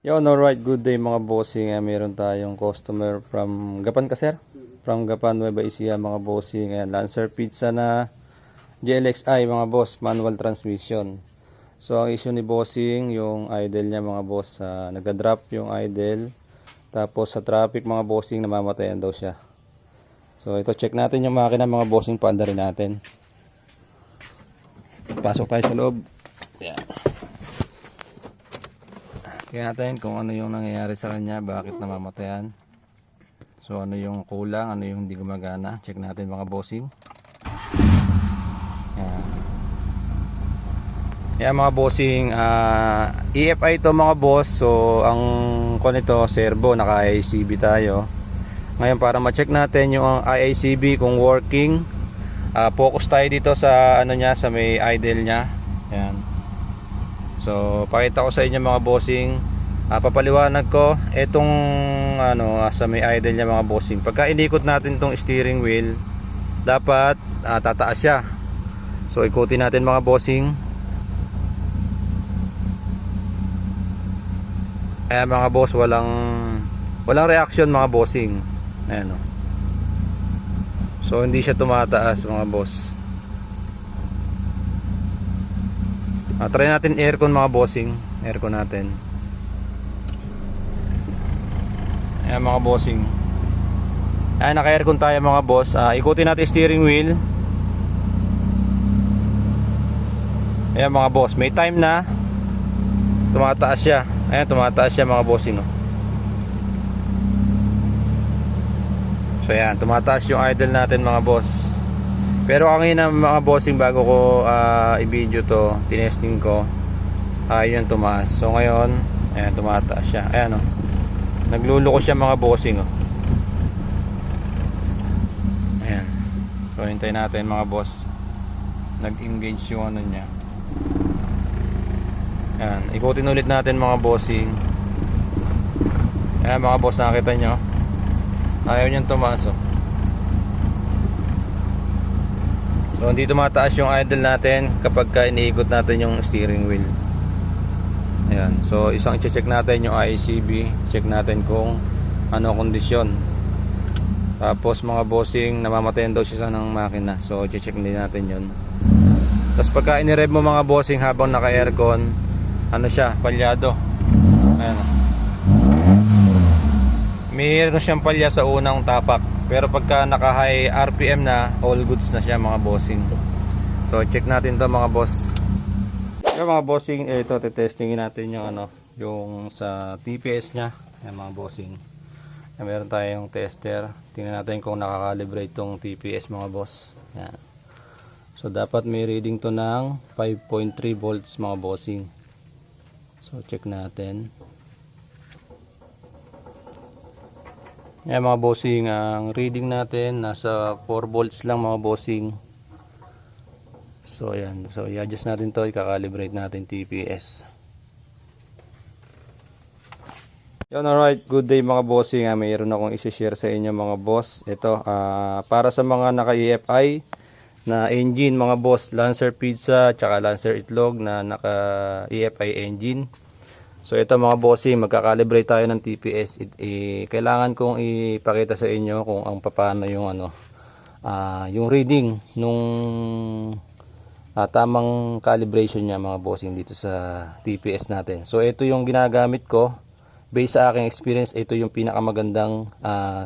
Yon, alright, good day mga bossing. Meron tayong customer from Gapan ka sir? From Gapan, Nueva Ecija mga bossing. Ayan, Lancer Pizza na GLXI mga boss, manual transmission. So ang issue ni bossing, yung idle niya mga boss, nagda-drop yung idle. Tapos sa traffic mga bossing, namamatayan daw siya. So ito, check natin yung makina mga bossing, paanda rin natin. Pasok tayo sa loob. Ayan. Tingnan natin kung ano yung nangyayari sa kanya, bakit namamatayan. So ano yung kulang, ano yung hindi gumagana. Check natin mga bossing. Yan mga bossing, EFI to mga boss. So ang nito servo, naka IACB tayo. Ngayon para ma-check natin yung IACB kung working, focus tayo dito sa ano niya, sa may idle niya. Yan. So pakita ko sa inyo mga bossing, papaliwanag ko itong ano, sa may idle niya mga bossing. Pagka inikot natin tong steering wheel, dapat tataas siya. So ikutin natin mga bossing. Ayan mga boss, walang reaction mga bossing. Ayan o. So hindi siya tumataas mga boss. Try natin aircon mga bossing. Aircon natin. Ayan mga bossing. Ayan, naka-aircon tayo mga boss. Ikutin natin steering wheel. Ayan mga boss, may time na tumataas siya. Ayan, tumataas siya mga bossing. So ayan, tumataas yung idle natin mga boss. Pero kanina mga bossing, bago ko i-video to, tinesting ko, yun tumaas. So ngayon, ayan, tumataas siya. Ayan o, nagluluko siya mga bossing o. Ayan. So hintayin natin mga boss, nag-engage yung ano niya. Ayan, ikutin ulit natin mga bossing. Ayan mga boss, nakita nyo, ayaw niyang tumaas o. So hindi tumataas yung idle natin kapag iniikot natin yung steering wheel. Ayan. So isang i-check natin yung IACB, check natin kung ano kondisyon. Tapos mga bossing, namamatayan daw siya ng makina. So i-check din natin yun. Tapos pagka ini-rev mo mga bossing habang naka-aircon, ano siya, palyado. Ayan. Mayroon siyang palya sa unang tapak. Pero pagka naka high RPM na, all goods na siya mga bossing. So check natin to mga boss. Yung mga bossing, ito testingin natin yung ano, yung sa TPS nya. Yan mga bossing. Yan, meron tayong tester. Tingnan natin kung nakakalibrate tong TPS mga boss. Yan. So dapat may reading to ng 5.3 volts mga bossing. So check natin. Yan mga bossing, ang reading natin nasa 4 volts lang mga bossing. So ayan, so i-adjust natin to, i-calibrate natin TPS. Yan, alright, good day mga bossing. Mayroon akong i-share sa inyo mga boss. Ito, para sa mga naka EFI na engine mga boss, Lancer Pizza tsaka Lancer Itlog na naka EFI engine. So ito mga bossing, magka-calibrate tayo ng TPS. Kailangan kong ipakita sa inyo kung paano yung ano, yung reading nung tamang calibration niya mga bossing dito sa TPS natin. So ito yung ginagamit ko. Based sa aking experience, ito yung pinakamagandang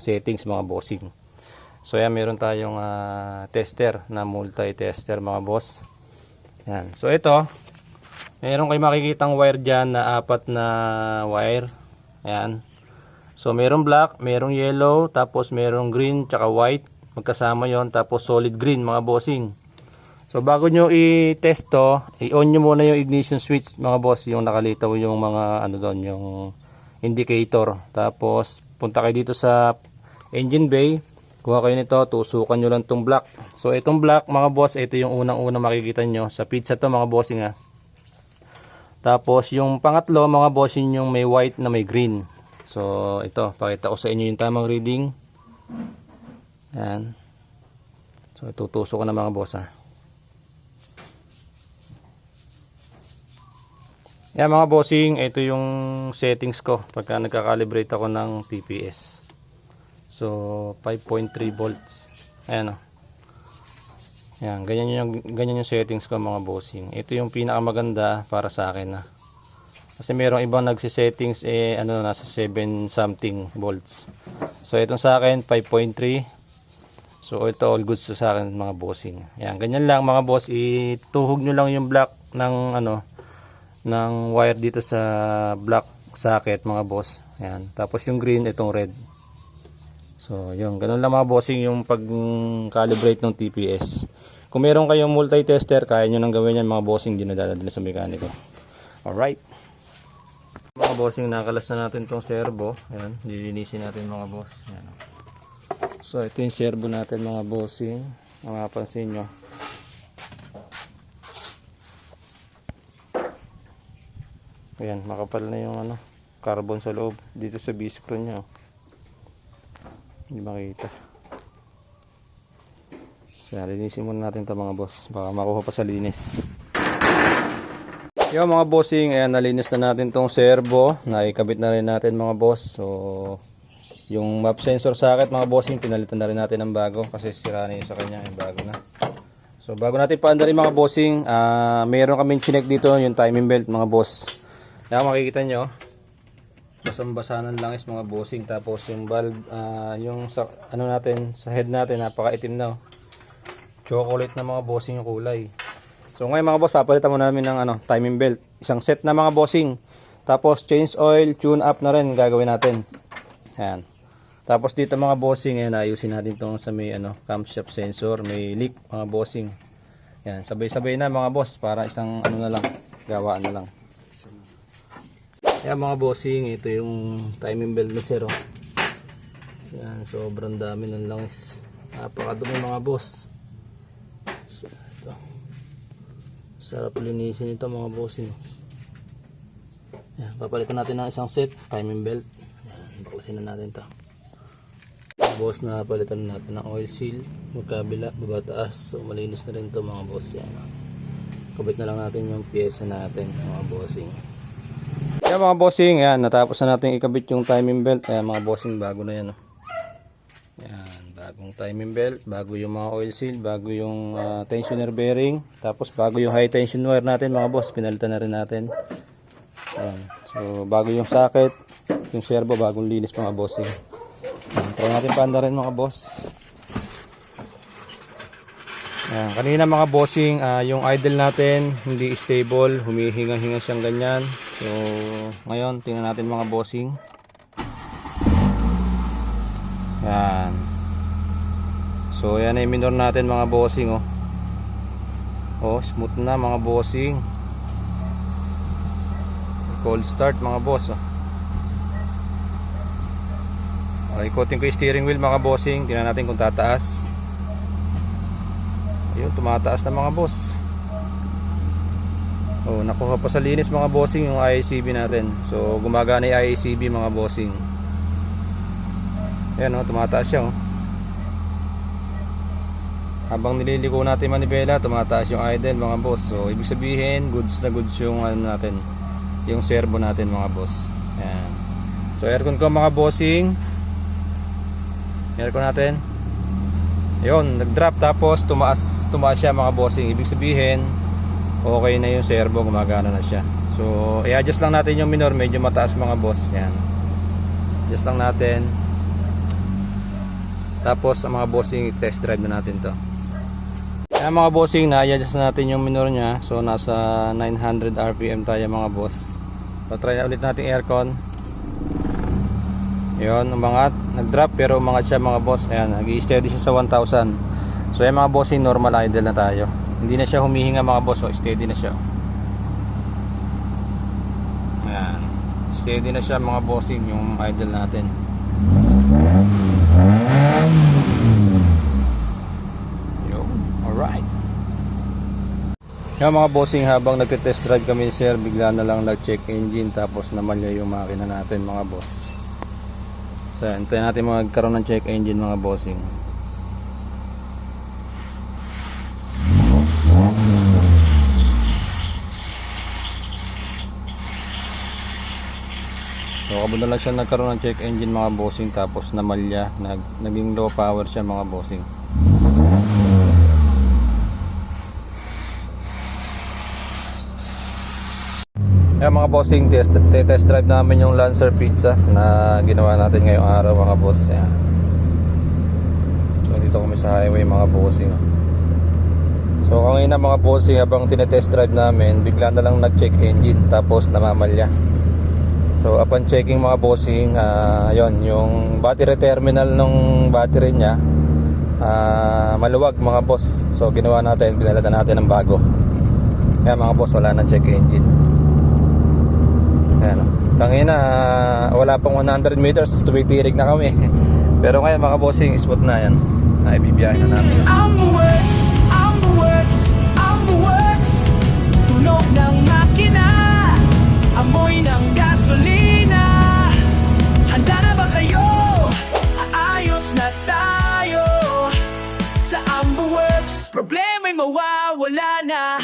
settings mga bossing. So yan, meron tayong tester na multi-tester mga boss. Yan. So ito, meron kayo makikitang wire dyan na 4 na wire. Ayan. So meron black, merong yellow, tapos merong green, tsaka white. Magkasama yon, tapos solid green mga bossing. So bago nyo i-test to, i-on nyo muna yung ignition switch mga boss. Yung nakalitaw yung mga ano doon, yung indicator. Tapos punta kayo dito sa engine bay. Kuha kayo nito, tusukan nyo lang itong black. So itong black mga boss, ito yung unang-unang makikita nyo. Sa pizza to mga bossing ha. Tapos yung pangatlo mga bossing, yung may white na may green. So ito, pakita ko sa inyo yung tamang reading. Ayan. So itutusok ko na mga boss ha. Yan mga bossing, ito yung settings ko pagka nagka-calibrate ako ng TPS. So 5.3 volts. Ayan o. Yan, ganyan yung settings ko mga bossing. Ito yung pinakamaganda para sa akin na. Kasi merong ibang nagsi-settings nasa 7 something volts. So itong sa akin 5.3. So ito all goods sa akin mga bossing. Yan, ganyan lang mga boss, ituhog nyo lang yung black ng ng wire dito sa black socket mga boss. Yan. Tapos yung green, itong red. So yun, ganun lang mga bossing yung pag-calibrate ng TPS. Kung meron kayong multi-tester, kaya nyo nang gawin yan mga bossing, di na dadalhin sa mekaniko. Alright. Mga bossing, nakalas na natin tong servo. Ayan, lilinisin natin mga boss. Ayan. So ito yung servo natin mga bossing. Mapapansin nyo. Ayan, makapal na yung carbon sa loob dito sa B-screw nya. Hindi makita. So linisin muna natin ito mga boss, baka makuha pa sa linis. Yo mga bossing, ayan, nalinis na natin tong servo. Naikabit na rin natin mga boss. So yung map sensor socket mga bossing, pinalitan na rin natin ng bago kasi sira na yun sa kanya, yung bago na. So bago natin paandarin mga bossing, meron kaming chinek dito, yung timing belt mga boss. Yan, makikita nyo, basang-basa ng langis mga bossing. Tapos yung valve, yung sa natin, sa head natin, napakaitim na. Chocolate na mga bossing yung kulay. So ngayon mga boss, papalitan mo namin ng timing belt. Isang set na mga bossing. Tapos change oil, tune up na rin gagawin natin. Yan. Tapos dito mga bossing, ayan, ayusin natin itong sa may camshaft sensor, may leak mga bossing. Yan, sabay-sabay na mga boss para isang na lang, gawaan na lang. Yan mga bossing, ito yung timing belt na sir. Yan, sobrang dami ng langis. Napakadumi mga boss. So, ito. Sarap linisin ito mga bossing. Yan, papalitan natin ng isang set, timing belt. Yan, bakusin na natin ito. Boss, na palitan natin ng oil seal. Magkabila, baba taas. So malinis na rin ito mga boss. Yan. Kabit na lang natin yung pyesa natin mga bossing. Yan mga bossing, yan, natapos na natin ikabit yung timing belt. Ayan mga bossing, bago na yan. Yan, bagong timing belt, bago yung mga oil seal, bago yung tensioner bearing, tapos bago yung high tension wire natin mga boss, pinalitan na rin natin. Ayan. So bago yung socket, yung servo, bagong linis mga bossing. Ayan, try natin paanda rin mga boss. Ayan, kanina mga bossing, yung idle natin hindi stable, humihinga-hinga siyang ganyan. So ngayon tingnan natin mga bossing. Yan. So yan ay minor natin mga bossing. Oh, smooth na mga bossing. Cold start mga boss. Ikotin ko yung steering wheel mga bossing. Tingnan natin kung tataas. Ayun, tumataas na mga boss. Oh, nakuha pa sa linis mga bossing yung IACB natin. So gumagana yung IACB mga bossing. Ayan, tumataas siya. Habang nililiko natin manibela, tumataas yung idle mga boss. So ibig sabihin, goods na goods yung natin, yung servo natin mga boss. Ayan. So aircon ko mga bossing. Aircon natin. Yun, nag-drop tapos tumaas siya mga bossing. Ibig sabihin, okay na yung servo, gumagana na siya. So i-adjust lang natin yung minor, medyo mataas mga boss. Yan. Adjust lang natin. Tapos ang mga bossing, test drive na natin to. Yan mga bossing, na-adjust natin yung minor nya. So nasa 900 RPM tayo mga boss. So try na ulit natin aircon. Yun, umangat, nag-drop pero umangat siya mga boss. Ayan, nag-i-steady siya sa 1000. So yan mga bossing, normal idle na tayo. Hindi na siya humihinga mga boss, so steady na siya. Ayan, steady na siya mga bossing, yung idle natin. Yo, alright. Yan mga bossing, habang nagte-test drive kami sir, bigla na lang nag-check engine tapos namalya yung makina natin mga boss. So hintayin natin magkaroon ng check engine mga bossing. So kabon na lang siya nagkaroon ng check engine mga bossing, tapos namalya, naging low power siya mga bossing. Ayan mga bossing, test drive namin yung Lancer Pizza na ginawa natin ngayong araw mga boss. Ayan. So dito kami sa highway mga bossing. So kanina mga bossing, habang tinetest drive namin, bigla na lang nag-check engine tapos namamalya. So upon checking mga bossing, yon yung battery terminal ng battery niya maluwag mga boss. So ginawa natin, pinalitan natin ng bago. Kaya mga boss, wala nang check engine. Ayan, kanina wala pang 100 meters, tumitirik na kami. Pero ngayon mga bossing, spot na yan. Ibibiyahin na natin. I'm the works, I'm the works, I'm the works. Tunog ng makina, amoy ng gasolina. Handa na ba kayo? Aayos na tayo sa Amber Works. Problema'y mawawala na.